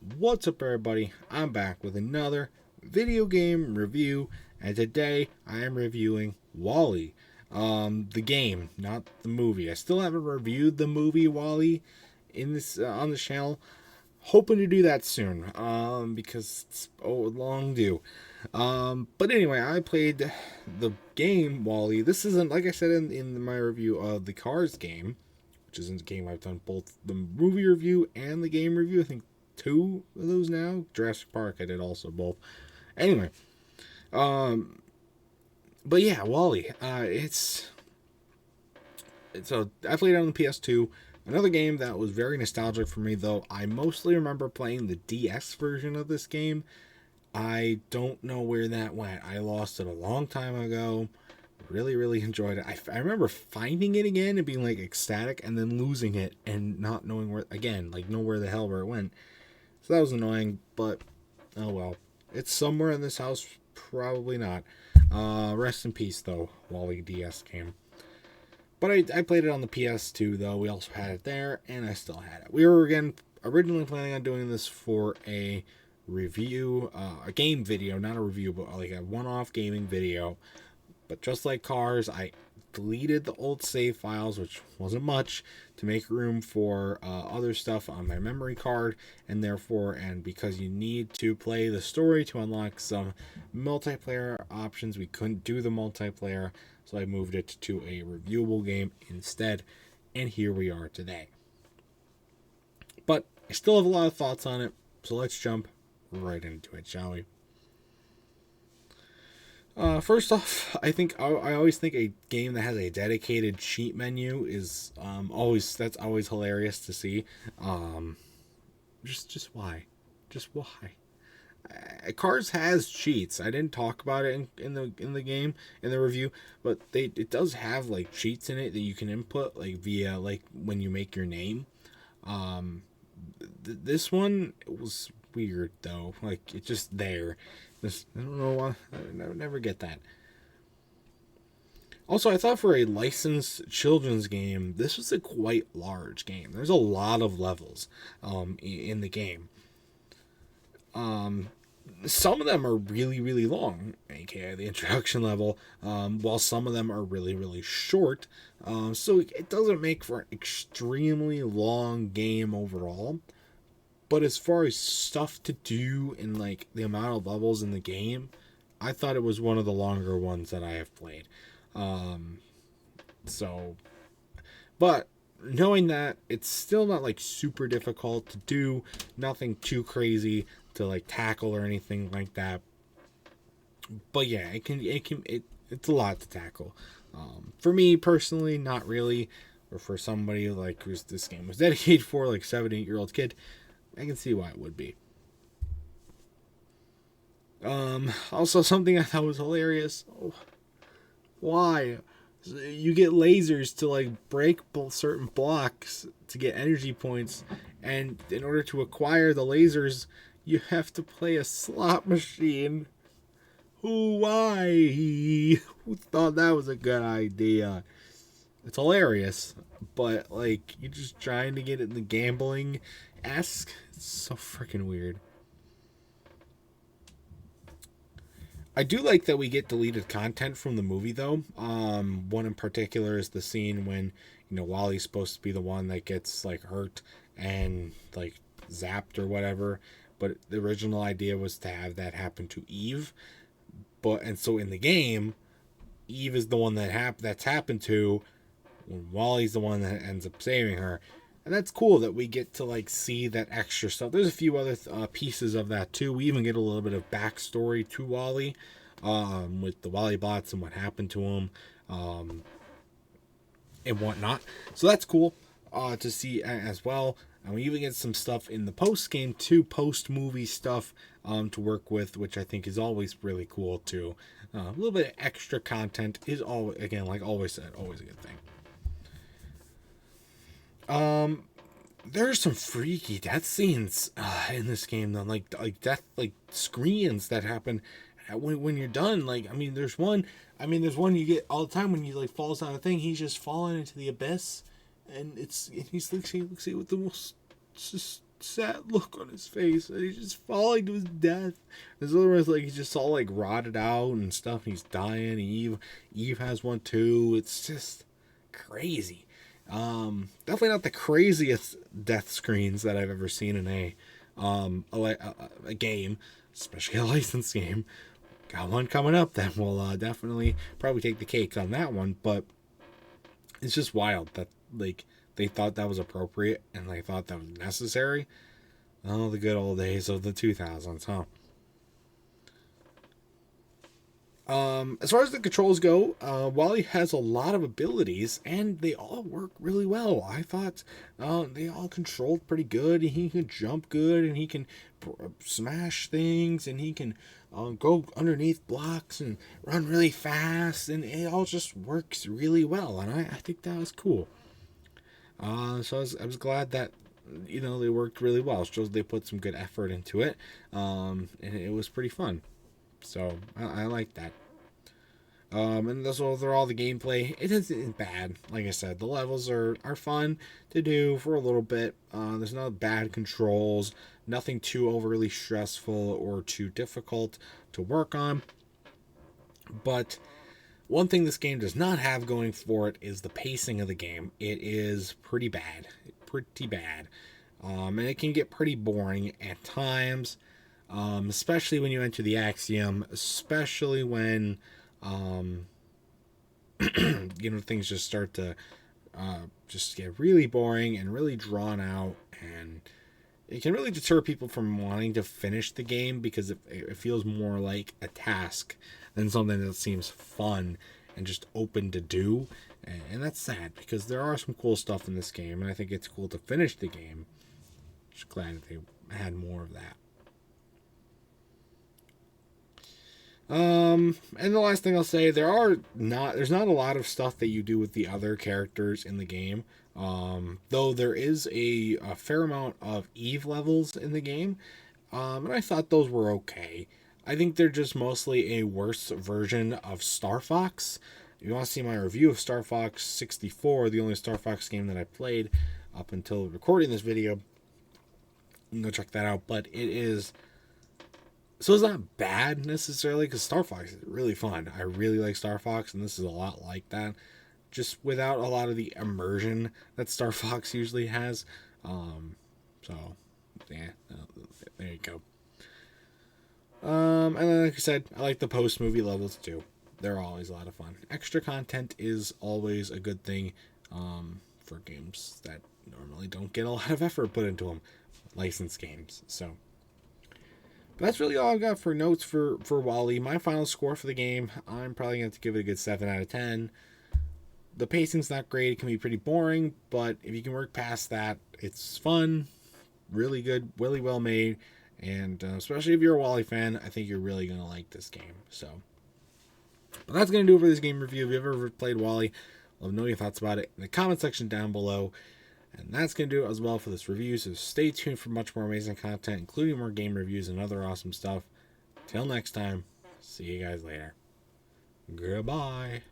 What's up, everybody? I'm back with another video game review, and today I am reviewing Wall-E. The game, not the movie. I still haven't reviewed the movie Wall-E in this on the channel. Hoping to do that soon, because it's long due. But anyway, I played the game Wall-E. This isn't, like I said in my review of the Cars game, which isn't a game I've done both the movie review and the game review. I think two of those now. Jurassic Park, I did also both. Anyway, but yeah, Wall-E. So I played it on the PS2. Another game that was very nostalgic for me, though. I mostly remember playing the DS version of this game. I don't know where that went. I lost it a long time ago. Really enjoyed it. I remember finding it again and being like ecstatic, and then losing it and not knowing where the hell where it went. So that was annoying, but oh well. It's somewhere in this house, probably not. Rest in peace, though, Wall-E DS game. But I played it on the PS2, though. We also had it there, and I still had it. We were, again, originally planning on doing this for a review, a game video, not a review, but like a one-off gaming video. But just like Cars, I deleted the old save files, which wasn't much, to make room for other stuff on my memory card, and because you need to play the story to unlock some multiplayer options, we couldn't do the multiplayer, so I moved it to a reviewable game instead, and here we are today. But I still have a lot of thoughts on it, so let's jump right into it, shall we? First off, I always think a game that has a dedicated cheat menu is always hilarious to see. Just why? Cars has cheats. I didn't talk about it in the game in the review, but it does have like cheats in it that you can input like via like when you make your name. This one, it was weird though. Like, it's just there. I don't know why. I never get that. Also, I thought for a licensed children's game, this was a quite large game. There's a lot of levels in the game. Some of them are really long, aka the introduction level, while some of them are really short. So it doesn't make for an extremely long game overall. But as far as stuff to do and like the amount of levels in the game, I thought it was one of the longer ones that I have played. But knowing that, it's still not like super difficult to do, nothing too crazy to like tackle or anything like that. But yeah, it's a lot to tackle. For me personally, not really, or for somebody like who's this game was dedicated for, like 7-8-year-old kid, I can see why it would be. Also, something I thought was hilarious. Oh, why? You get lasers to like break certain blocks to get energy points, and in order to acquire the lasers, you have to play a slot machine. Why? Who thought that was a good idea? It's hilarious, but like, you're just trying to get it in the gambling-esque. It's so freaking weird. I do like that we get deleted content from the movie, though. One in particular is the scene when, Wall-E's supposed to be the one that gets like hurt and like zapped or whatever, but the original idea was to have that happen to Eve. And so in the game, Eve is the one that's happened to, when Wall-E's the one that ends up saving her. And that's cool that we get to like see that extra stuff. There's a few other pieces of that too. We even get a little bit of backstory to Wall-E, with the Wall-E bots and what happened to him, and whatnot. So that's cool to see as well. And we even get some stuff in the post-game too, post-movie stuff to work with, which I think is always really cool too. A little bit of extra content is always, again, like always said, always a good thing. There's some freaky death scenes in this game, though, like death, like screens that happen when you're done. Like, there's one you get all the time when he like falls down a thing. He's just falling into the abyss, and he looks at it with the most just sad look on his face, and he's just falling to his death. There's other ones like he's just all like rotted out and stuff, and he's dying. Eve has one too. It's just crazy. Definitely not the craziest death screens that I've ever seen in a game, especially a licensed game. Got one coming up that will definitely probably take the cake on that one, but it's just wild that like they thought that was appropriate and they thought that was necessary. Oh, the good old days of the 2000s, huh? As far as the controls go, Wally has a lot of abilities, and they all work really well. I thought they all controlled pretty good. He can jump good, and he can smash things, and he can go underneath blocks and run really fast, and it all just works really well, and I think that was cool. So I was glad that they worked really well. It shows they put some good effort into it, and it was pretty fun. So I like that. And those are all the gameplay. It isn't bad. Like I said, the levels are fun to do for a little bit. There's no bad controls, nothing too overly stressful or too difficult to work on. But one thing this game does not have going for it is the pacing of the game. It is pretty bad. And it can get pretty boring at times. Especially when you enter the Axiom, especially when, things just start to just get really boring and really drawn out, and it can really deter people from wanting to finish the game because it feels more like a task than something that seems fun and just open to do, and that's sad because there are some cool stuff in this game, and I think it's cool to finish the game. Just glad that they had more of that. And the last thing I'll say, there's not a lot of stuff that you do with the other characters in the game. Though there is a fair amount of Eve levels in the game. And I thought those were okay. I think they're just mostly a worse version of Star Fox. If you want to see my review of Star Fox 64, the only Star Fox game that I played up until recording this video, you can go check that out. But it is... So it's not bad necessarily, because Star Fox is really fun. I really like Star Fox, and this is a lot like that. Just without a lot of the immersion that Star Fox usually has. So, yeah, there you go. And then, like I said, I like the post-movie levels too. They're always a lot of fun. Extra content is always a good thing for games that normally don't get a lot of effort put into them. Licensed games, so... But that's really all I've got for notes for Wally. My final score for the game, I'm probably going to give it a good 7 out of 10. The pacing's not great. It can be pretty boring, but if you can work past that, it's fun, really good, really well made, and especially if you're a Wally fan, I think you're really going to like this game. So, but that's going to do it for this game review. If you've ever played Wally, let me know your thoughts about it in the comment section down below. And that's going to do it as well for this review, so stay tuned for much more amazing content, including more game reviews and other awesome stuff. Till next time, see you guys later. Goodbye.